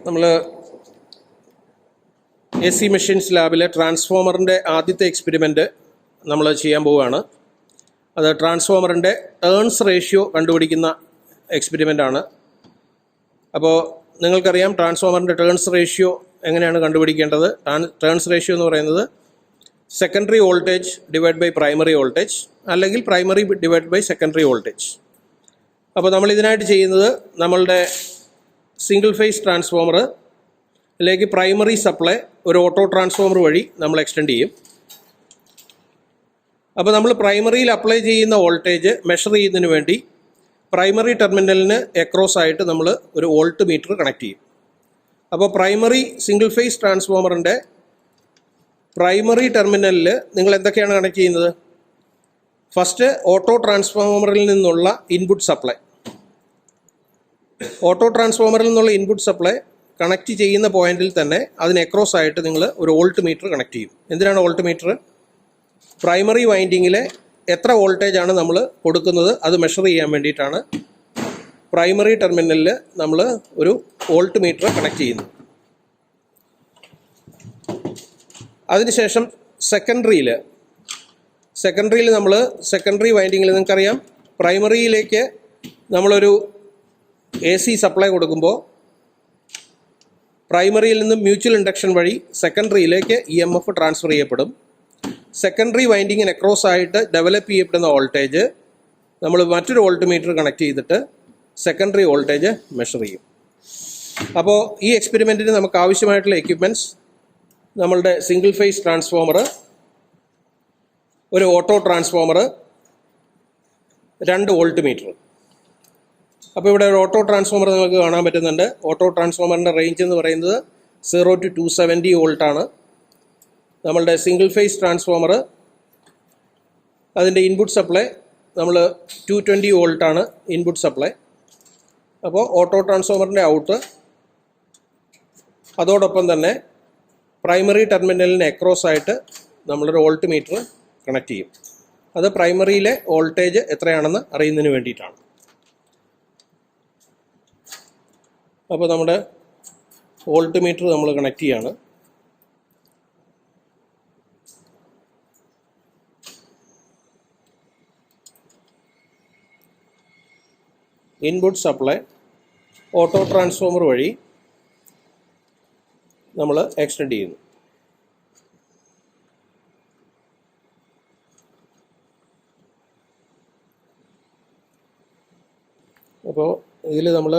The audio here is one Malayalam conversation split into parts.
നമ്മൾ എ സി മെഷീൻസ് ലാബിലെ ട്രാൻസ്ഫോമറിൻ്റെ ആദ്യത്തെ എക്സ്പെരിമെൻറ്റ് നമ്മൾ ചെയ്യാൻ പോവുകയാണ്. അത് ട്രാൻസ്ഫോമറിൻ്റെ ടേൺസ് റേഷ്യോ കണ്ടുപിടിക്കുന്ന എക്സ്പെരിമെൻ്റാണ്. അപ്പോൾ നിങ്ങൾക്കറിയാം ട്രാൻസ്ഫോമറിൻ്റെ ടേൺസ് റേഷ്യോ എങ്ങനെയാണ് കണ്ടുപിടിക്കേണ്ടത്. ടേൺസ് റേഷ്യോ എന്ന് പറയുന്നത് secondary voltage divide by primary voltage, അല്ലെങ്കിൽ primary divide by secondary voltage. അപ്പോൾ നമ്മൾ ഇതിനായിട്ട് ചെയ്യുന്നത്, നമ്മളുടെ സിംഗിൾ ഫേസ് ട്രാൻസ്ഫോമറിലേക്ക് പ്രൈമറി സപ്ലൈ ഒരു ഓട്ടോ ട്രാൻസ്ഫോമർ വഴി നമ്മൾ എക്സ്റ്റെൻഡ് ചെയ്യും. അപ്പോൾ നമ്മൾ പ്രൈമറിയിൽ അപ്ലൈ ചെയ്യുന്ന വോൾട്ടേജ് മെഷർ ചെയ്യുന്നതിന് വേണ്ടി പ്രൈമറി ടെർമിനലിന് എക്രോസ് ആയിട്ട് നമ്മൾ ഒരു വോൾട്ട് മീറ്റർ കണക്ട് ചെയ്യും. അപ്പോൾ പ്രൈമറി സിംഗിൾ ഫേസ് ട്രാൻസ്ഫോമറിൻ്റെ പ്രൈമറി ടെർമിനലിൽ നിങ്ങൾ എന്തൊക്കെയാണ് കണക്ട് ചെയ്യുന്നത്? ഫസ്റ്റ് ഓട്ടോ ട്രാൻസ്ഫോമറിൽ നിന്നുള്ള ഇൻപുട്ട് സപ്ലൈ. ഓട്ടോ ട്രാൻസ്ഫോമറിൽ നിന്നുള്ള ഇൻപുട്ട് സപ്ലൈ കണക്ട് ചെയ്യുന്ന പോയിന്റിൽ തന്നെ അതിന് എക്രോസ് ആയിട്ട് നിങ്ങൾ ഒരു വോൾട്ട് മീറ്റർ കണക്ട് ചെയ്യും. എന്തിനാണ് വോൾട്ട് മീറ്റർ? പ്രൈമറി വൈൻഡിങ്ങിലെ എത്ര വോൾട്ടേജ് ആണ് നമ്മൾ കൊടുക്കുന്നത് അത് മെഷർ ചെയ്യാൻ വേണ്ടിയിട്ടാണ് പ്രൈമറി ടെർമിനലിൽ നമ്മൾ ഒരു വോൾട്ട് മീറ്റർ കണക്ട് ചെയ്യുന്നത്. അതിനുശേഷം സെക്കൻഡറിയിൽ നമ്മൾ സെക്കൻഡറി വൈൻഡിങ്ങിൽ നിങ്ങൾക്കറിയാം, പ്രൈമറിയിലേക്ക് നമ്മളൊരു എ സി സപ്ലൈ കൊടുക്കുമ്പോൾ പ്രൈമറിയിൽ നിന്ന് മ്യൂച്വൽ ഇൻഡക്ഷൻ വഴി സെക്കൻഡറിയിലേക്ക് EMF ട്രാൻസ്ഫർ ചെയ്യപ്പെടും. സെക്കൻഡറി വൈൻഡിങ്ങിന് അക്രോസ് ആയിട്ട് ഡെവലപ്പ് ചെയ്യപ്പെടുന്ന വോൾട്ടേജ് നമ്മൾ മറ്റൊരു വോൾട്ട് മീറ്റർ കണക്ട് ചെയ്തിട്ട് സെക്കൻഡറി വോൾട്ടേജ് മെഷർ ചെയ്യും. അപ്പോൾ ഈ എക്സ്പെരിമെൻറ്റിന് നമുക്ക് ആവശ്യമായിട്ടുള്ള എക്യുപ്മെൻറ്റ്സ് നമ്മളുടെ സിംഗിൾ ഫേസ് ട്രാൻസ്ഫോമർ, ഒരു ഓട്ടോ ട്രാൻസ്ഫോമർ, 2 വോൾട്ട് മീറ്റർ. അപ്പോൾ ഇവിടെ ഒരു ഓട്ടോ ട്രാൻസ്ഫോമർ നിങ്ങൾക്ക് കാണാൻ പറ്റുന്നുണ്ട്. ഓട്ടോ ട്രാൻസ്ഫോമറിൻ്റെ റേഞ്ച് എന്ന് പറയുന്നത് 0 to 270 വോൾട്ടാണ്. നമ്മളുടെ സിംഗിൾ ഫേസ് ട്രാൻസ്ഫോമർ, അതിൻ്റെ ഇൻപുട്ട് സപ്ലൈ നമ്മൾ 220 വോൾട്ടാണ് ഇൻപുട്ട് സപ്ലൈ. അപ്പോൾ ഓട്ടോ ട്രാൻസ്ഫോമറിൻ്റെ ഔട്ട്, അതോടൊപ്പം തന്നെ പ്രൈമറി ടെർമിനലിന് അക്രോസ് ആയിട്ട് നമ്മളൊരു വോൾട്ട് മീറ്റർ കണക്ട് ചെയ്യും. അത് പ്രൈമറിയിലെ വോൾട്ടേജ് എത്രയാണെന്ന് അറിയുന്നതിന് വേണ്ടിയിട്ടാണ്. അപ്പോൾ നമ്മുടെ വോൾട്ട് മീറ്റർ നമ്മൾ കണക്ട് ചെയ്യാണ്. ഇൻപുട്ട് സപ്ലൈ ഓട്ടോ ട്രാൻസ്ഫോമർ വഴി നമ്മൾ എക്സ്റ്റെൻഡ് ചെയ്യുന്നു. അപ്പോൾ ഇതിൽ നമ്മൾ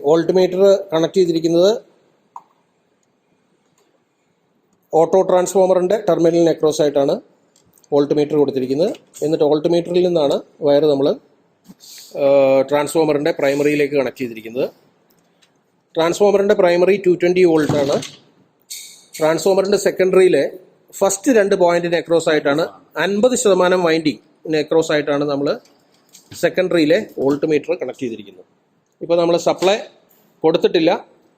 വോൾട്ട് മീറ്റർ കണക്ട് ചെയ്തിരിക്കുന്നത് ഓട്ടോ ട്രാൻസ്ഫോമറിൻ്റെ ടെർമിനലിന് അക്രോസ് ആയിട്ടാണ് വോൾട്ട് മീറ്റർ കൊടുത്തിരിക്കുന്നത്. എന്നിട്ട് വോൾട്ട് മീറ്ററിൽ നിന്നാണ് വയർ നമ്മൾ ട്രാൻസ്ഫോമറിൻ്റെ പ്രൈമറിയിലേക്ക് കണക്ട് ചെയ്തിരിക്കുന്നത്. ട്രാൻസ്ഫോമറിൻ്റെ പ്രൈമറി 220 വോൾട്ടാണ്. ട്രാൻസ്ഫോമറിൻ്റെ സെക്കൻഡറിയിലെ ഫസ്റ്റ് 2 പോയിൻറ്റിന് അക്രോസ് ആയിട്ടാണ് 50% വൈൻഡിങ്ങിന് അക്രോസ് ആയിട്ടാണ് നമ്മൾ സെക്കൻഡറിയിലെ വോൾട്ട് മീറ്റർ കണക്ട് ചെയ്തിരിക്കുന്നത്. ഇപ്പോൾ നമ്മൾ സപ്ലൈ കൊടുത്തിട്ടില്ല.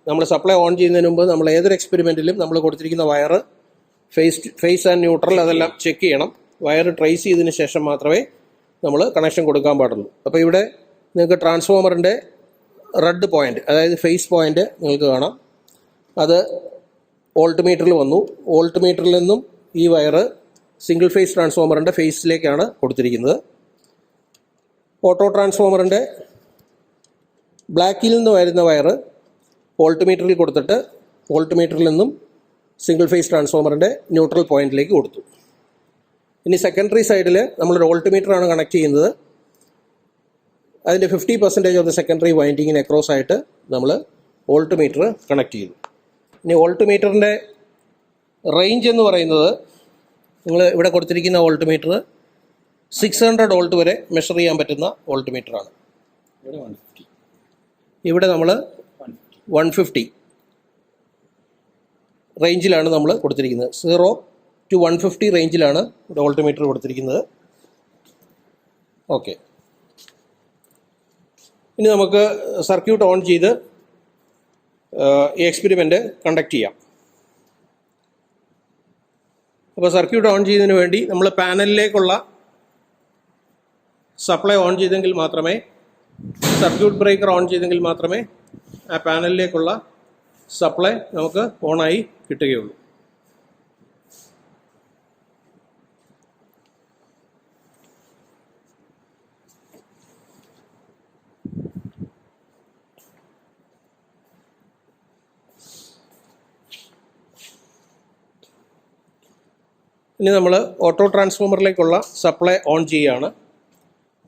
നമ്മൾ സപ്ലൈ ഓൺ ചെയ്യുന്നതിന് മുമ്പ് നമ്മൾ ഏതൊരു എക്സ്പെരിമെൻറ്റിലും നമ്മൾ കൊടുത്തിരിക്കുന്ന വയർ ഫേസ് ആൻഡ് ന്യൂട്രൽ അതെല്ലാം ചെക്ക് ചെയ്യണം. വയർ ട്രേസ് ചെയ്തതിന് ശേഷം മാത്രമേ നമ്മൾ കണക്ഷൻ കൊടുക്കാൻ പാടുള്ളൂ. അപ്പോൾ ഇവിടെ നിങ്ങൾക്ക് ട്രാൻസ്ഫോമറിൻ്റെ റെഡ് പോയിൻ്റ്, അതായത് ഫേസ് പോയിൻ്റ് നിങ്ങൾക്ക് കാണാം. അത് വോൾട്ട് മീറ്ററിൽ വന്നു. വോൾട്ട് മീറ്ററിൽ നിന്നും ഈ വയർ സിംഗിൾ ഫേസ് ട്രാൻസ്ഫോമറിൻ്റെ ഫേസിലേക്കാണ് കൊടുത്തിരിക്കുന്നത്. ഓട്ടോ ട്രാൻസ്ഫോമറിൻ്റെ ബ്ലാക്കിൽ നിന്ന് വരുന്ന വയർ വോൾട്ട് മീറ്ററിൽ കൊടുത്തിട്ട് വോൾട്ട് മീറ്ററിൽ നിന്നും സിംഗിൾ ഫേസ് ട്രാൻസ്ഫോമറിൻ്റെ ന്യൂട്രൽ പോയിന്റിലേക്ക് കൊടുത്തു. ഇനി സെക്കൻഡറി സൈഡിൽ നമ്മളൊരു വോൾട്ട് മീറ്ററാണ് കണക്ട് ചെയ്യുന്നത്. അതിൻ്റെ 50% ഓഫ് ദ സെക്കൻഡറി വൈൻഡിങ്ങിന് അക്രോസ് ആയിട്ട് നമ്മൾ വോൾട്ട് മീറ്റർ കണക്ട് ചെയ്തു. ഇനി വോൾട്ട് മീറ്ററിൻ്റെ റേഞ്ച് എന്ന് പറയുന്നത്, നിങ്ങൾ ഇവിടെ കൊടുത്തിരിക്കുന്ന വോൾട്ട് മീറ്റർ 600 വോൾട്ട് വരെ മെഷർ ചെയ്യാൻ പറ്റുന്ന വോൾട്ട് മീറ്ററാണ്. ഇവിടെ നമ്മൾ 150 റേഞ്ചിലാണ് നമ്മൾ കൊടുത്തിരിക്കുന്നത്. 0 to 150 റേഞ്ചിലാണ് ഇവിടെ വോൾട്ട് മീറ്റർ കൊടുത്തിരിക്കുന്നത്. ഓക്കെ, ഇനി നമുക്ക് സർക്യൂട്ട് ഓൺ ചെയ്ത് ഈ എക്സ്പെരിമെൻ്റ് കണ്ടക്ട് ചെയ്യാം. അപ്പോൾ സർക്യൂട്ട് ഓൺ ചെയ്യുന്നതിന് വേണ്ടി നമ്മൾ പാനലിലേക്കുള്ള സപ്ലൈ ഓൺ ചെയ്തെങ്കിൽ മാത്രമേ സർക്യൂട്ട് ബ്രേക്കർ ഓൺ ചെയ്തെങ്കിൽ മാത്രമേ ആ പാനലിലേക്കുള്ള സപ്ലൈ നമുക്ക് ഓണായി കിട്ടുകയുള്ളൂ. ഇനി നമ്മൾ ഓട്ടോ ട്രാൻസ്ഫോമറിലേക്കുള്ള സപ്ലൈ ഓൺ ചെയ്യുകയാണ്.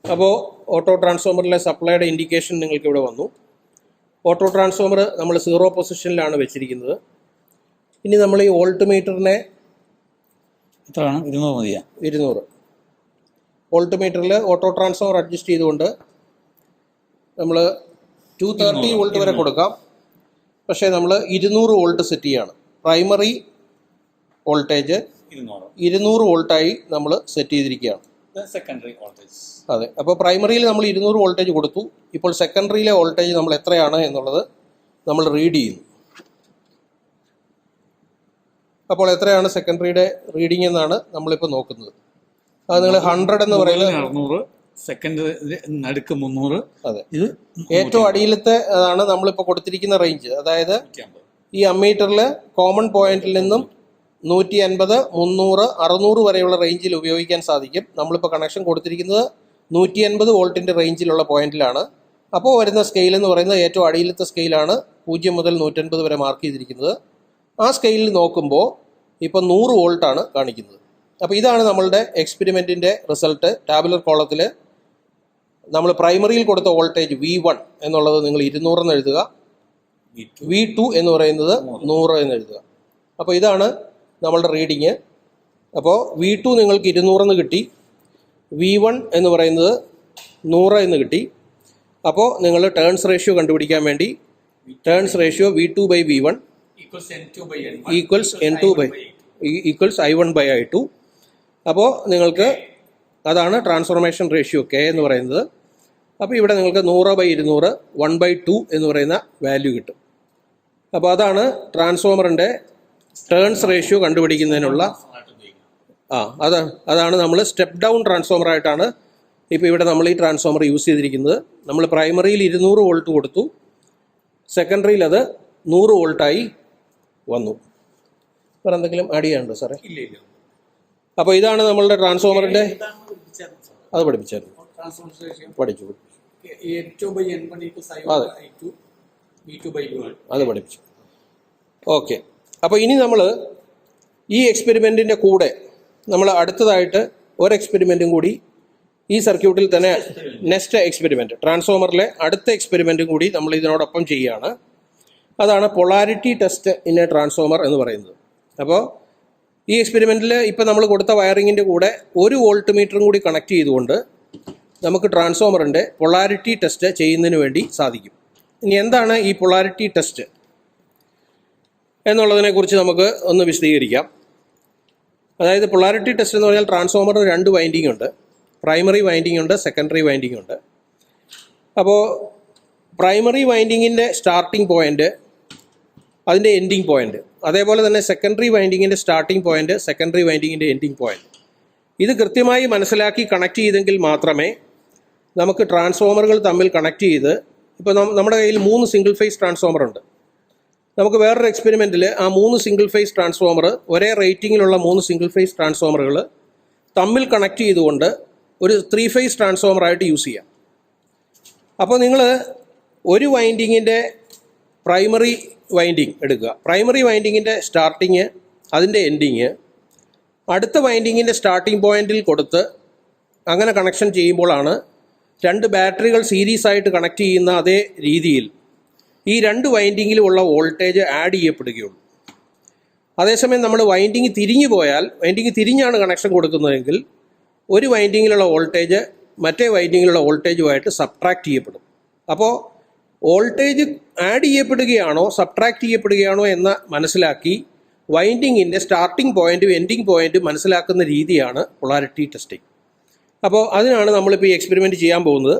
അപ്പോൾ ഓട്ടോ ട്രാൻസ്ഫോമറിലെ സപ്ലൈയുടെ ഇൻഡിക്കേഷൻ നിങ്ങൾക്ക് ഇവിടെ വന്നു. ഓട്ടോ ട്രാൻസ്ഫോമർ നമ്മൾ 0 പൊസിഷനിലാണ് വെച്ചിരിക്കുന്നത്. ഇനി നമ്മൾ ഈ വോൾട്ട് മീറ്ററിനെ എത്രയാണ്? 200 മതിയാ. 200 വോൾട്ട് മീറ്ററിൽ ഓട്ടോ ട്രാൻസ്ഫോമർ അഡ്ജസ്റ്റ് ചെയ്തുകൊണ്ട് നമ്മൾ 230 വോൾട്ട് വരെ കൊടുക്കാം. പക്ഷേ നമ്മൾ 200 വോൾട്ട് സെറ്റ് ചെയ്യാണ്. പ്രൈമറി വോൾട്ടേജ് 200 വോൾട്ടായി നമ്മൾ സെറ്റ് ചെയ്തിരിക്കുകയാണ്. Secondary voltage. അതെ. അപ്പോൾ പ്രൈമറിയിൽ നമ്മൾ 200 വോൾട്ടേജ് കൊടുത്തു. ഇപ്പോൾ സെക്കൻഡറിയിലെ വോൾട്ടേജ് നമ്മൾ എത്രയാണ് എന്നുള്ളത് നമ്മൾ റീഡ് ചെയ്യുന്നു. അപ്പോൾ എത്രയാണ് സെക്കൻഡറിയുടെ റീഡിംഗ് എന്നാണ് നമ്മളിപ്പോൾ നോക്കുന്നത്. അത് നിങ്ങൾ 100 എന്ന് പറയുന്നത് 600, സെക്കൻഡറി നടുക്ക് 300. അതെ. ഇത് ഏറ്റവും അടിയിലത്തെ അതാണ് നമ്മളിപ്പോൾ കൊടുത്തിരിക്കുന്ന റേഞ്ച്. അതായത് ഈ അമ്മീറ്ററിൽ കോമൺ പോയിന്റിൽ നിന്നും 150, 300, 600 വരെയുള്ള റേഞ്ചിൽ ഉപയോഗിക്കാൻ സാധിക്കും. നമ്മളിപ്പോൾ കണക്ഷൻ കൊടുത്തിരിക്കുന്നത് 150 വോൾട്ടിൻ്റെ റേഞ്ചിലുള്ള പോയിന്റിലാണ്. അപ്പോൾ വരുന്ന സ്കെയിൽ എന്ന് പറയുന്നത് ഏറ്റവും അടിയിലത്തെ സ്കെയിലാണ്. 0 മുതൽ 150 വരെ മാർക്ക് ചെയ്തിരിക്കുന്നത്. ആ സ്കെയിലിൽ നോക്കുമ്പോൾ ഇപ്പോൾ 100 വോൾട്ടാണ് കാണിക്കുന്നത്. അപ്പോൾ ഇതാണ് നമ്മളുടെ എക്സ്പെരിമെൻറ്റിൻ്റെ റിസൾട്ട്. ടാബുലർ കോളത്തിൽ നമ്മൾ പ്രൈമറിയിൽ കൊടുത്ത വോൾട്ടേജ് V1 എന്നുള്ളത് നിങ്ങൾ 200 എന്ന് എഴുതുക. V2 എന്ന് പറയുന്നത് 100 എന്ന് എഴുതുക. അപ്പോൾ ഇതാണ് നമ്മളുടെ റീഡിങ്. അപ്പോൾ V2 നിങ്ങൾക്ക് 200 എന്ന് കിട്ടി, V1 എന്ന് പറയുന്നത് 100 എന്ന് കിട്ടി. അപ്പോൾ നിങ്ങൾ ടേൺസ് റേഷ്യോ കണ്ടുപിടിക്കാൻ വേണ്ടി turns ratio V2/V1 equals I1/I2. അപ്പോൾ നിങ്ങൾക്ക് അതാണ് ട്രാൻസ്ഫോർമേഷൻ റേഷ്യോ K എന്ന് പറയുന്നത്. അപ്പോൾ ഇവിടെ നിങ്ങൾക്ക് 100/200 1/2 എന്ന് പറയുന്ന വാല്യൂ കിട്ടും. അപ്പോൾ അതാണ് ട്രാൻസ്ഫോമറിൻ്റെ ടേൺസ് റേഷ്യോ കണ്ടുപിടിക്കുന്നതിനുള്ള അതാണ് നമ്മൾ സ്റ്റെപ്പ് ഡൗൺ ട്രാൻസ്ഫോമറായിട്ടാണ് ഇപ്പോൾ ഇവിടെ നമ്മൾ ഈ ട്രാൻസ്ഫോമർ യൂസ് ചെയ്തിരിക്കുന്നത്. നമ്മൾ പ്രൈമറിയിൽ 200 വോൾട്ട് കൊടുത്തു, സെക്കൻഡറിയിൽ അത് 100 വോൾട്ടായി വന്നു. വേറെ എന്തെങ്കിലും ആഡ് ചെയ്യാനുണ്ടോ സാറേ? ഇല്ല. അപ്പോൾ ഇതാണ് നമ്മളുടെ ട്രാൻസ്ഫോമറിൻ്റെ അത് പഠിപ്പിച്ചായിരുന്നു. പഠിച്ചു അത് പഠിപ്പിച്ചു. ഓക്കെ. അപ്പോൾ ഇനി നമ്മൾ ഈ എക്സ്പെരിമെൻറ്റിൻ്റെ കൂടെ നമ്മൾ അടുത്തതായിട്ട് ഒരു എക്സ്പെരിമെൻറ്റും കൂടി ഈ സർക്യൂട്ടിൽ തന്നെ നെക്സ്റ്റ് എക്സ്പെരിമെൻറ്റ് ട്രാൻസ്ഫോമറിലെ അടുത്ത എക്സ്പെരിമെൻറ്റും കൂടി നമ്മൾ ഇതിനോടൊപ്പം ചെയ്യുകയാണ്. അതാണ് polarity test in A transformer എന്ന് പറയുന്നത്. അപ്പോൾ ഈ എക്സ്പെരിമെൻറ്റിൽ ഇപ്പോൾ നമ്മൾ കൊടുത്ത വയറിങ്ങിൻ്റെ കൂടെ ഒരു വോൾട്ട് മീറ്ററും കൂടി കണക്ട് ചെയ്തുകൊണ്ട് നമുക്ക് ട്രാൻസ്ഫോമറിൻ്റെ പൊളാരിറ്റി ടെസ്റ്റ് ചെയ്യുന്നതിന് വേണ്ടി സാധിക്കും. ഇനി എന്താണ് ഈ പൊളാരിറ്റി ടെസ്റ്റ് എന്നുള്ളതിനെക്കുറിച്ച് നമുക്ക് ഒന്ന് വിശദീകരിക്കാം. അതായത് പൊളാരിറ്റി ടെസ്റ്റ് എന്ന് പറഞ്ഞാൽ ട്രാൻസ്ഫോമറിന് 2 വൈൻഡിങ് ഉണ്ട്. പ്രൈമറി വൈൻഡിങ് ഉണ്ട്, സെക്കൻഡറി വൈൻഡിങ് ഉണ്ട്. അപ്പോൾ പ്രൈമറി വൈൻഡിങ്ങിൻ്റെ സ്റ്റാർട്ടിംഗ് പോയിൻ്റ്, അതിൻ്റെ എൻഡിങ് പോയിൻ്റ്, അതേപോലെ തന്നെ സെക്കൻഡറി വൈൻഡിങ്ങിൻ്റെ സ്റ്റാർട്ടിംഗ് പോയിൻ്റ്, സെക്കൻഡറി വൈൻഡിങ്ങിൻ്റെ എൻഡിങ് പോയിൻ്റ്, ഇത് കൃത്യമായി മനസ്സിലാക്കി കണക്ട് ചെയ്തെങ്കിൽ മാത്രമേ നമുക്ക് ട്രാൻസ്ഫോമറുകൾ തമ്മിൽ കണക്ട് ചെയ്ത്, ഇപ്പോൾ നമ്മുടെ കയ്യിൽ 3 സിംഗിൾ ഫേസ് ട്രാൻസ്ഫോമർ ഉണ്ട്. നമുക്ക് വേറൊരു എക്സ്പെരിമെൻറ്റിൽ ആ 3 സിംഗിൾ ഫേസ് ട്രാൻസ്ഫോമർ, ഒരേ റേറ്റിങ്ങിലുള്ള 3 സിംഗിൾ ഫേസ് ട്രാൻസ്ഫോമറുകൾ തമ്മിൽ കണക്ട് ചെയ്തുകൊണ്ട് ഒരു 3 ഫേസ് ട്രാൻസ്ഫോമറായിട്ട് യൂസ് ചെയ്യാം. അപ്പോൾ നിങ്ങൾ ഒരു വൈൻഡിങ്ങിൻ്റെ പ്രൈമറി വൈൻഡിങ് എടുക്കുക. പ്രൈമറി വൈൻഡിങ്ങിൻ്റെ സ്റ്റാർട്ടിങ്, അതിൻ്റെ എൻഡിങ് അടുത്ത വൈൻഡിങ്ങിൻ്റെ സ്റ്റാർട്ടിംഗ് പോയിന്റിൽ കൊടുത്ത് അങ്ങനെ കണക്ഷൻ ചെയ്യുമ്പോഴാണ് 2 ബാറ്ററികൾ സീരീസ് ആയിട്ട് കണക്ട് ചെയ്യുന്ന അതേ രീതിയിൽ ഈ 2 വൈൻഡിങ്ങിലുമുള്ള വോൾട്ടേജ് ആഡ് ചെയ്യപ്പെടുകയുള്ളൂ. അതേസമയം നമ്മൾ വൈൻഡിങ് തിരിഞ്ഞു പോയാൽ, വൈൻഡിങ് തിരിഞ്ഞാണ് കണക്ഷൻ കൊടുക്കുന്നതെങ്കിൽ ഒരു വൈൻഡിങ്ങിലുള്ള വോൾട്ടേജ് മറ്റേ വൈൻഡിങ്ങിലുള്ള വോൾട്ടേജുമായിട്ട് സബ്ട്രാക്ട് ചെയ്യപ്പെടും. അപ്പോൾ വോൾട്ടേജ് ആഡ് ചെയ്യപ്പെടുകയാണോ സബ്ട്രാക്ട് ചെയ്യപ്പെടുകയാണോ എന്ന് മനസ്സിലാക്കി വൈൻഡിങ്ങിൻ്റെ സ്റ്റാർട്ടിംഗ് പോയിൻറ്റും എൻഡിങ് പോയിൻറ്റും മനസ്സിലാക്കുന്ന രീതിയാണ് പൊളാരിറ്റി ടെസ്റ്റിംഗ്. അപ്പോൾ അതിനാണ് നമ്മളിപ്പോൾ ഈ എക്സ്പെരിമെൻറ്റ് ചെയ്യാൻ പോകുന്നത്.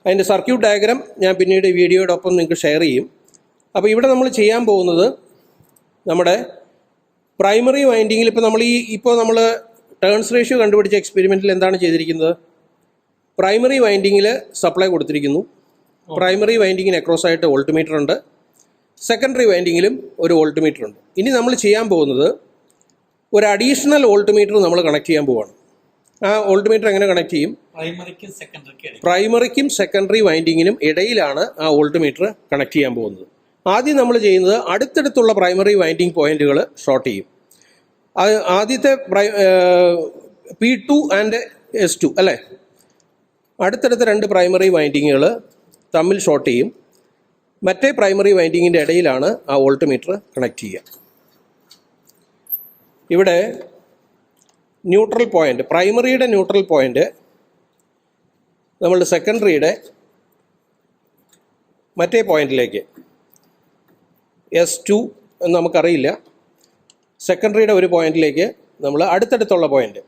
അതിൻ്റെ സർക്യൂട്ട് ഡയഗ്രാം ഞാൻ പിന്നീട് വീഡിയോയോടൊപ്പം നിങ്ങൾക്ക് ഷെയർ ചെയ്യും. അപ്പോൾ ഇവിടെ നമ്മൾ ചെയ്യാൻ പോകുന്നത് നമ്മുടെ പ്രൈമറി വൈൻഡിങ്ങിൽ ഇപ്പോൾ നമ്മൾ ടേൺസ് റേഷ്യോ കണ്ടുപിടിച്ച എക്സ്പെരിമെൻറ്റിൽ എന്താണ് ചെയ്തിരിക്കുന്നത്? പ്രൈമറി വൈൻഡിങ്ങിൽ സപ്ലൈ കൊടുത്തിരിക്കുന്നു, പ്രൈമറി വൈൻഡിങ്ങിന് അക്രോസ് ആയിട്ട് വോൾട്ട് മീറ്റർ ഉണ്ട്, സെക്കൻഡറി വൈൻഡിങ്ങിലും ഒരു വോൾട്ട് മീറ്റർ ഉണ്ട്. ഇനി നമ്മൾ ചെയ്യാൻ പോകുന്നത് ഒരു അഡീഷണൽ വോൾട്ട് മീറ്റർ നമ്മൾ കണക്ട് ചെയ്യാൻ പോവാണ്. ആ വോൾട്ട് മീറ്റർ എങ്ങനെ കണക്ട് ചെയ്യും? പ്രൈമറിക്കും സെക്കൻഡറി വൈൻഡിങ്ങിനും ഇടയിലാണ് ആ വോൾട്ട് മീറ്റർ കണക്ട് ചെയ്യാൻ പോകുന്നത്. ആദ്യം നമ്മൾ ചെയ്യുന്നത് അടുത്തടുത്തുള്ള പ്രൈമറി വൈൻഡിങ് പോയിന്റുകൾ ഷോർട്ട് ചെയ്യും. ആദ്യത്തെ P2 ആൻഡ് S2 അല്ലേ, അടുത്തടുത്ത രണ്ട് പ്രൈമറി വൈൻഡിങ്ങുകൾ തമ്മിൽ ഷോർട്ട് ചെയ്യും. മറ്റേ പ്രൈമറി വൈൻഡിങ്ങിൻ്റെ ഇടയിലാണ് ആ വോൾട്ട് മീറ്റർ കണക്ട് ചെയ്യുക. ഇവിടെ ന്യൂട്രൽ പോയിന്റ്, പ്രൈമറിയുടെ ന്യൂട്രൽ പോയിന്റ് നമ്മളുടെ സെക്കൻഡറിയുടെ മറ്റേ പോയിന്റിലേക്ക് S2 എന്ന് നമുക്കറിയില്ല, സെക്കൻഡറിയുടെ ഒരു പോയിന്റിലേക്ക് നമ്മൾ അടുത്തടുത്തുള്ള പോയിന്റ്,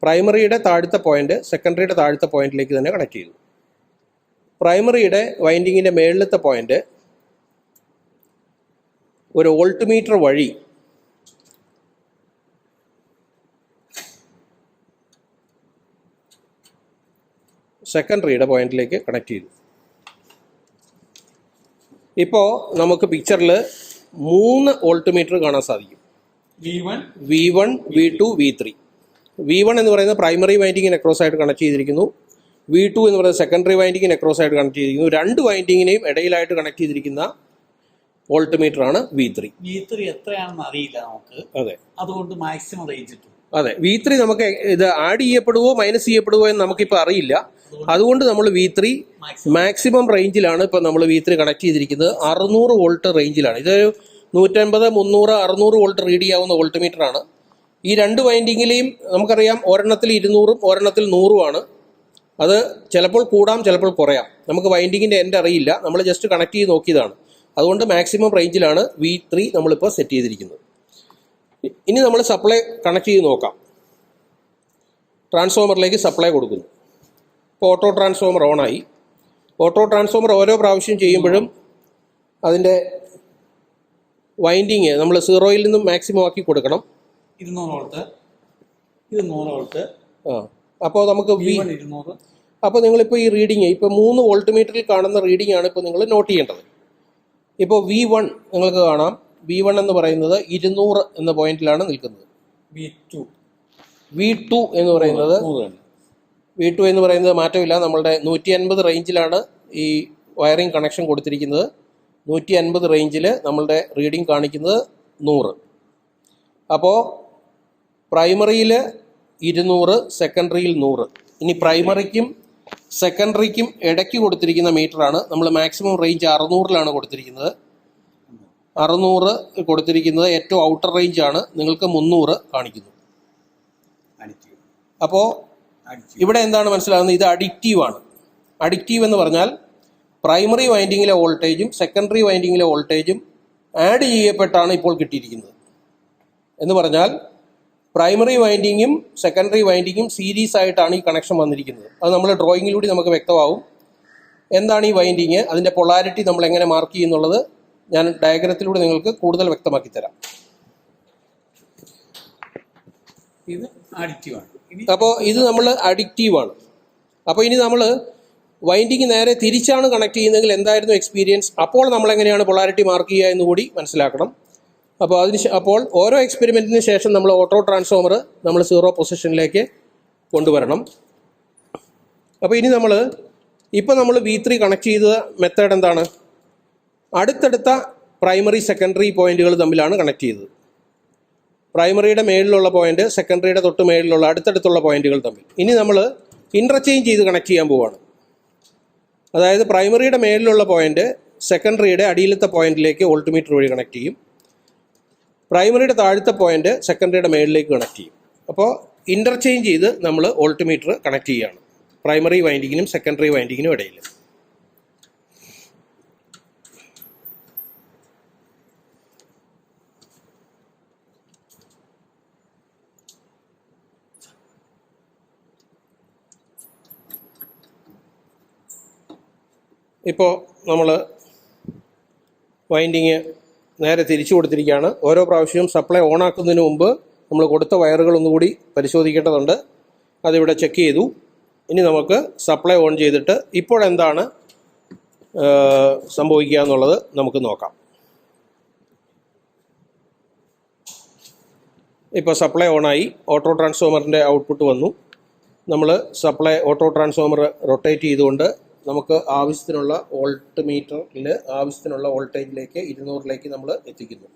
പ്രൈമറിയുടെ താഴത്തെ പോയിന്റ് സെക്കൻഡറിയുടെ താഴത്തെ പോയിന്റിലേക്ക് തന്നെ കണക്ട് ചെയ്തു. പ്രൈമറിയുടെ വൈൻഡിങ്ങിൻ്റെ മേളിലത്തെ പോയിന്റ് ഒരു വോൾട്ട് മീറ്റർ വഴി സെക്കൻഡറിയുടെ പോയിന്റിലേക്ക് കണക്ട് ചെയ്തു. ഇപ്പോൾ നമുക്ക് പിക്ചറിൽ 3 വോൾട്ട് മീറ്റർ കാണാൻ സാധിക്കും. V1, V2, V3. V1 എന്ന് പറയുന്നത് പ്രൈമറി വൈൻഡിങ്ങിന് അക്രോസ് ആയിട്ട് കണക്ട് ചെയ്തിരിക്കുന്നു. V2 എന്ന് പറയുന്നത് സെക്കൻഡറി വൈൻഡിങ്ങിന് അക്രോസ് ആയിട്ട് കണക്ട് ചെയ്തിരിക്കുന്നു. രണ്ട് വൈൻഡിങ്ങിനെയും ഇടയിലായിട്ട് കണക്ട് ചെയ്തിരിക്കുന്ന വോൾട്ട് മീറ്റർ ആണ് V3. എത്രയാണെന്ന് അറിയില്ല നമുക്ക്, അതെ, അതുകൊണ്ട് മാക്സിമം റേഞ്ച് കിട്ടും. അതെ, V3 നമുക്ക് ഇത് ആഡ് ചെയ്യപ്പെടുവോ മൈനസ് ചെയ്യപ്പെടുവോ എന്ന് നമുക്കിപ്പോൾ അറിയില്ല. അതുകൊണ്ട് നമ്മൾ V3 മാക്സിമം റേഞ്ചിലാണ് ഇപ്പോൾ നമ്മൾ V3 കണക്ട് ചെയ്തിരിക്കുന്നത്. 600 വോൾട്ട് റേഞ്ചിലാണ്. ഇത് 150, 300, 600 വോൾട്ട് റീഡ് ചെയ്യാവുന്ന വോൾട്ട് മീറ്ററാണ്. ഈ രണ്ട് വൈൻഡിങ്ങിലെയും നമുക്കറിയാം ഒരെണ്ണത്തിൽ 200ഉം ഒരെണ്ണത്തിൽ 100ഉമാണ്. അത് ചിലപ്പോൾ കൂടാം ചിലപ്പോൾ കുറയാം. നമുക്ക് വൈൻഡിങ്ങിൻ്റെ എൻഡ് അറിയില്ല, നമ്മൾ ജസ്റ്റ് കണക്ട് ചെയ്ത് നോക്കിയതാണ്. അതുകൊണ്ട് മാക്സിമം റേഞ്ചിലാണ് V3 നമ്മളിപ്പോൾ സെറ്റ് ചെയ്തിരിക്കുന്നത്. ഇനി നമ്മൾ സപ്ലൈ കണക്ട് ചെയ്ത് നോക്കാം. ട്രാൻസ്ഫോമറിലേക്ക് സപ്ലൈ കൊടുക്കുന്നു. ഇപ്പോൾ ഓട്ടോ ട്രാൻസ്ഫോമർ ഓണായി. ഓട്ടോ ട്രാൻസ്ഫോമർ ഓരോ പ്രാവശ്യം ചെയ്യുമ്പോഴും അതിൻ്റെ വൈൻഡിങ് നമ്മൾ 0യിൽ നിന്നും മാക്സിമം ആക്കി കൊടുക്കണം. 200 വോൾട്ട്, ഇത് 100 വോൾട്ട്. അപ്പോൾ നമുക്ക് അപ്പോൾ നിങ്ങളിപ്പോൾ ഈ റീഡിങ് ഇപ്പോൾ 3 വോൾട്ട് മീറ്ററിൽ കാണുന്ന റീഡിംഗ് ആണ് ഇപ്പോൾ നിങ്ങൾ നോട്ട് ചെയ്യേണ്ടത്. ഇപ്പോൾ V1 നിങ്ങൾക്ക് കാണാം. V1 എന്ന് പറയുന്നത് 200 എന്ന പോയിന്റിലാണ് നിൽക്കുന്നത്. V2 എന്ന് പറയുന്നത് മാറ്റമില്ല, നമ്മളുടെ 150 റേഞ്ചിലാണ് ഈ വയറിംഗ് കണക്ഷൻ കൊടുത്തിരിക്കുന്നത്. 150 റേഞ്ചിൽ നമ്മളുടെ റീഡിംഗ് കാണിക്കുന്നത് 100. അപ്പോൾ പ്രൈമറിയിൽ 200, സെക്കൻഡറിയിൽ 100. ഇനി പ്രൈമറിക്കും സെക്കൻഡറിക്കും ഇടയ്ക്ക് കൊടുത്തിരിക്കുന്ന മീറ്ററാണ്. നമ്മൾ മാക്സിമം റേഞ്ച് 600ലാണ് കൊടുത്തിരിക്കുന്നത്. 600 കൊടുത്തിരിക്കുന്നത് ഏറ്റവും ഔട്ടർ റേഞ്ചാണ്. നിങ്ങൾക്ക് 300 കാണിക്കുന്നു. അപ്പോൾ ഇവിടെ എന്താണ് മനസ്സിലാകുന്നത്? ഇത് അഡിക്റ്റീവാണ്. അഡിക്റ്റീവ് എന്ന് പറഞ്ഞാൽ പ്രൈമറി വൈൻഡിങ്ങിലെ വോൾട്ടേജും സെക്കൻഡറി വൈൻഡിങ്ങിലെ വോൾട്ടേജും ആഡ് ചെയ്യപ്പെട്ടാണ് ഇപ്പോൾ കിട്ടിയിരിക്കുന്നത്. എന്ന് പറഞ്ഞാൽ പ്രൈമറി വൈൻഡിങ്ങും സെക്കൻഡറി വൈൻഡിങ്ങും സീരീസ് ആയിട്ടാണ് ഈ കണക്ഷൻ വന്നിരിക്കുന്നത്. അത് നമ്മൾ ഡ്രോയിങ്ങിലൂടെ നമുക്ക് വ്യക്തമാവും. എന്താണ് ഈ വൈൻഡിങ്, അതിൻ്റെ പൊളാരിറ്റി നമ്മൾ എങ്ങനെ മാർക്ക് ചെയ്യുന്നുള്ളത് ഞാൻ ഡയഗ്രത്തിലൂടെ നിങ്ങൾക്ക് കൂടുതൽ വ്യക്തമാക്കി തരാം. ഇത് അഡിക്റ്റീവാണ്. അപ്പോൾ ഇത് നമ്മൾ അഡിക്റ്റീവാണ്. അപ്പോൾ ഇനി നമ്മൾ വൈൻഡിങ് നേരെ തിരിച്ചാണ് കണക്ട് ചെയ്യുന്നതെങ്കിൽ എന്തായിരുന്നു എക്സ്പീരിയൻസ്, അപ്പോൾ നമ്മളെങ്ങനെയാണ് പൊളാരിറ്റി മാർക്ക് ചെയ്യുക എന്ന് കൂടി മനസ്സിലാക്കണം. അപ്പോൾ ഓരോ എക്സ്പെരിമെൻറ്റിന് ശേഷം നമ്മൾ ഓട്ടോ ട്രാൻസ്ഫോമർ നമ്മൾ 0 പൊസിഷനിലേക്ക് കൊണ്ടുവരണം. അപ്പോൾ ഇനി നമ്മൾ V3 കണക്ട് ചെയ്ത മെത്തേഡ് എന്താണ്? അടുത്തടുത്ത പ്രൈമറി സെക്കൻഡറി പോയിന്റുകൾ തമ്മിലാണ് കണക്ട് ചെയ്തത്. പ്രൈമറിയുടെ മേളിലുള്ള പോയിന്റ് സെക്കൻഡറിയുടെ തൊട്ട് മേളിലുള്ള അടുത്തടുത്തുള്ള പോയിന്റുകൾ തമ്മിൽ. ഇനി നമ്മൾ ഇൻ്റർചേഞ്ച് ചെയ്ത് കണക്ട് ചെയ്യാൻ പോവുകയാണ്. അതായത് പ്രൈമറിയുടെ മേളിലുള്ള പോയിന്റ് സെക്കൻഡറിയുടെ അടിയിലത്തെ പോയിന്റിലേക്ക് വോൾട്ട് മീറ്റർ വഴി കണക്ട് ചെയ്യും. പ്രൈമറിയുടെ താഴത്തെ പോയിന്റ് സെക്കൻഡറിയുടെ മേളിലേക്ക് കണക്ട് ചെയ്യും. അപ്പോൾ ഇൻ്റർചേഞ്ച് ചെയ്ത് നമ്മൾ വോൾട്ട് മീറ്റർ കണക്ട് ചെയ്യുകയാണ് പ്രൈമറി വൈൻഡിങ്ങിനും സെക്കൻഡറി വൈൻഡിങ്ങിനും ഇടയിൽ. ഇപ്പോൾ നമ്മൾ വൈൻഡിങ് നേരെ തിരിച്ചു കൊടുത്തിരിക്കുകയാണ്. ഓരോ പ്രാവശ്യവും സപ്ലൈ ഓണാക്കുന്നതിന് മുമ്പ് നമ്മൾ കൊടുത്ത വയറുകൾ ഒന്നുകൂടി പരിശോധിക്കേണ്ടതുണ്ട്. അതിവിടെ ചെക്ക് ചെയ്തു. ഇനി നമുക്ക് സപ്ലൈ ഓൺ ചെയ്തിട്ട് ഇപ്പോഴെന്താണ് സംഭവിക്കുക എന്നുള്ളത് നമുക്ക് നോക്കാം. ഇപ്പോൾ സപ്ലൈ ഓണായി, ഓട്ടോ ട്രാൻസ്ഫോമറിൻ്റെ ഔട്ട്പുട്ട് വന്നു. നമ്മൾ സപ്ലൈ ഓട്ടോ ട്രാൻസ്ഫോമർ റൊട്ടേറ്റ് ചെയ്തുകൊണ്ട് നമുക്ക് ആവശ്യത്തിനുള്ള വോൾട്ട് മീറ്ററിൽ ആവശ്യത്തിനുള്ള വോൾട്ടേജിലേക്ക് 200ലേക്ക് നമ്മൾ എത്തിക്കുന്നു.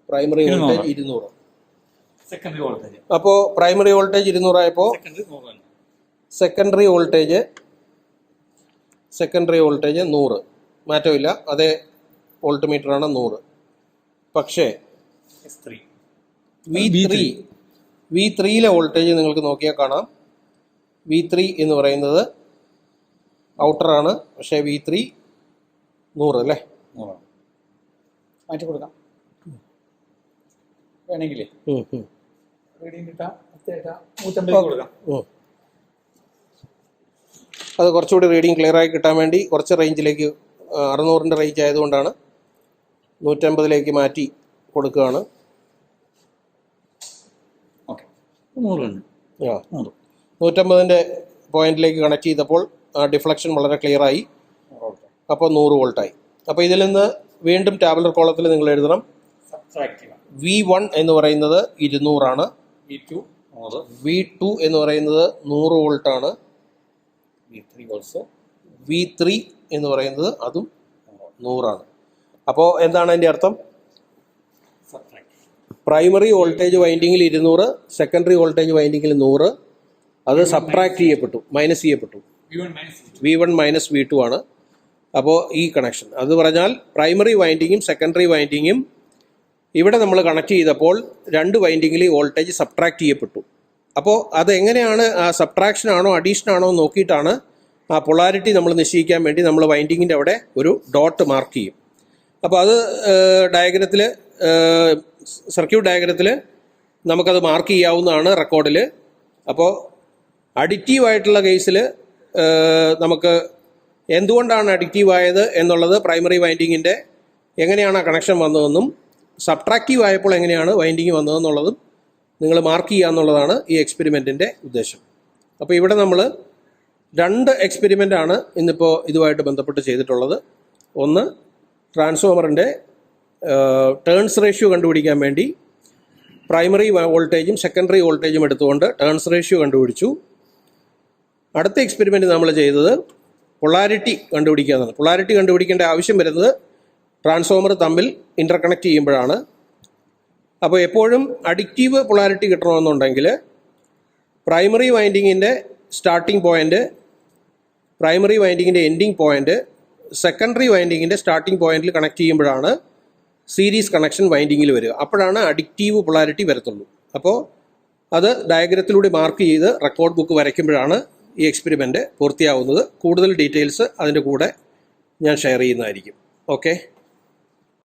Primary voltage 200. സെക്കൻഡറി വോൾട്ടേജ് അപ്പോൾ പ്രൈമറി വോൾട്ടേജ് 200 ആയപ്പോൾ സെക്കൻഡറി വോൾട്ടേജ് 100 മാറ്റമില്ല, അതേ വോൾട്ട് മീറ്ററാണ് 100. പക്ഷേ V3യിലെ വോൾട്ടേജ് നിങ്ങൾക്ക് നോക്കിയാൽ കാണാം. V3 എന്ന് പറയുന്നത് ഔട്ടറാണ്, പക്ഷേ V3 100 അല്ലേ? മാറ്റി കൊടുക്കാം വേണമെങ്കിൽ. റീഡിങ് കിട്ടാം, 150 കൊടുക്കാം. അത് കുറച്ചുകൂടി റീഡിങ് ക്ലിയർ ആയി കിട്ടാൻ വേണ്ടി കുറച്ച് റേഞ്ചിലേക്ക് 600ൻ്റെ റേഞ്ച് ആയതുകൊണ്ടാണ് 150ലേക്ക് മാറ്റി കൊടുക്കുകയാണ്. 150ൻ്റെ പോയിന്റിലേക്ക് കണക്ട് ചെയ്തപ്പോൾ ഡിഫ്ലക്ഷൻ വളരെ ക്ലിയർ ആയി. അപ്പോൾ 100 വോൾട്ടായി. അപ്പോൾ ഇതിൽ നിന്ന് വീണ്ടും ടാബുലർ കോളത്തിൽ നിങ്ങൾ എഴുതണം. V1 എന്ന് പറയുന്നത് 200 ആണ്. V2 എന്ന് പറയുന്നത് 100 വോൾട്ടാണ്. V3 എന്ന് പറയുന്നത് അതും 100 ആണ്. അപ്പോൾ എന്താണ് അതിൻ്റെ അർത്ഥം? പ്രൈമറി വോൾട്ടേജ് വൈൻഡിങ്ങിൽ 200, സെക്കൻഡറി വോൾട്ടേജ് വൈൻഡിങ്ങിൽ 100. അത് സബ്ട്രാക്ട് ചെയ്യപ്പെട്ടു, മൈനസ് ചെയ്യപ്പെട്ടു. V1 മൈനസ് V2 ആണ്. അപ്പോൾ ഈ കണക്ഷൻ അത് പറഞ്ഞാൽ പ്രൈമറി വൈൻഡിങ്ങും സെക്കൻഡറി വൈൻഡിങ്ങും ഇവിടെ നമ്മൾ കണക്ട് ചെയ്തപ്പോൾ രണ്ട് വൈൻഡിങ്ങിൽ വോൾട്ടേജ് സബ്ട്രാക്ട് ചെയ്യപ്പെട്ടു. അപ്പോൾ അതെങ്ങനെയാണ്, സബ്ട്രാക്ഷൻ ആണോ അഡീഷൻ ആണോ നോക്കിയിട്ടാണ് ആ പൊളാരിറ്റി നമ്മൾ നിശ്ചയിക്കാൻ വേണ്ടി നമ്മൾ വൈൻഡിങ്ങിൻ്റെ അവിടെ ഒരു ഡോട്ട് മാർക്ക് ചെയ്യും. അപ്പോൾ അത് ഡയഗ്രത്തിൽ, സർക്യൂട്ട് ഡയഗ്രത്തിൽ നമുക്കത് മാർക്ക് ചെയ്യാവുന്നതാണ് റെക്കോർഡിൽ. അപ്പോൾ അഡിക്റ്റീവായിട്ടുള്ള കേസിൽ നമുക്ക് എന്തുകൊണ്ടാണ് അഡിക്റ്റീവ് ആയത് എന്നുള്ളത്, പ്രൈമറി വൈൻഡിങ്ങിൻ്റെ എങ്ങനെയാണ് ആ കണക്ഷൻ വന്നതെന്നും സബ്ട്രാക്റ്റീവ് ആയപ്പോൾ എങ്ങനെയാണ് വൈൻഡിങ് വന്നതെന്നുള്ളതും നിങ്ങൾ മാർക്ക് ചെയ്യുക എന്നുള്ളതാണ് ഈ എക്സ്പെരിമെൻറ്റിൻ്റെ ഉദ്ദേശം. അപ്പോൾ ഇവിടെ നമ്മൾ രണ്ട് എക്സ്പെരിമെൻ്റാണ് ഇന്നിപ്പോൾ ഇതുമായിട്ട് ബന്ധപ്പെട്ട് ചെയ്തിട്ടുള്ളത്. ഒന്ന്, ട്രാൻസ്ഫോമറിൻ്റെ ടേൺസ് റേഷ്യോ കണ്ടുപിടിക്കാൻ വേണ്ടി പ്രൈമറി വോൾട്ടേജും സെക്കൻഡറി വോൾട്ടേജും എടുത്തുകൊണ്ട് ടേൺസ് റേഷ്യോ കണ്ടുപിടിച്ചു. അടുത്ത എക്സ്പെരിമെൻറ്റ് നമ്മൾ ചെയ്തത് പൊളാരിറ്റി കണ്ടുപിടിക്കുക എന്നാണ്. പൊളാരിറ്റി കണ്ടുപിടിക്കേണ്ട ആവശ്യം വരുന്നത് ട്രാൻസ്ഫോമർ തമ്മിൽ ഇൻ്റർകണക്ട് ചെയ്യുമ്പോഴാണ്. അപ്പോൾ എപ്പോഴും അഡിക്റ്റീവ് പൊളാരിറ്റി കിട്ടണമെന്നുണ്ടെങ്കിൽ പ്രൈമറി വൈൻഡിങ്ങിൻ്റെ സ്റ്റാർട്ടിംഗ് പോയിൻ്റ്, പ്രൈമറി വൈൻഡിങ്ങിൻ്റെ എൻഡിങ് പോയിൻ്റ് സെക്കൻഡറി വൈൻഡിങ്ങിൻ്റെ സ്റ്റാർട്ടിംഗ് പോയിന്റിൽ കണക്ട് ചെയ്യുമ്പോഴാണ് സീരീസ് കണക്ഷൻ വൈൻഡിങ്ങിൽ വരിക. അപ്പോഴാണ് അഡിക്റ്റീവ് പൊളാരിറ്റി വരത്തുള്ളൂ. അപ്പോൾ അത് ഡയഗ്രത്തിലൂടെ മാർക്ക് ചെയ്ത് റെക്കോർഡ് ബുക്ക് വരയ്ക്കുമ്പോഴാണ് ഈ എക്സ്പെരിമെൻറ്റ് പൂർത്തിയാവുന്നത്. കൂടുതൽ ഡീറ്റെയിൽസ് അതിൻ്റെ കൂടെ ഞാൻ ഷെയർ ചെയ്യുന്നതായിരിക്കും. ഓക്കെ.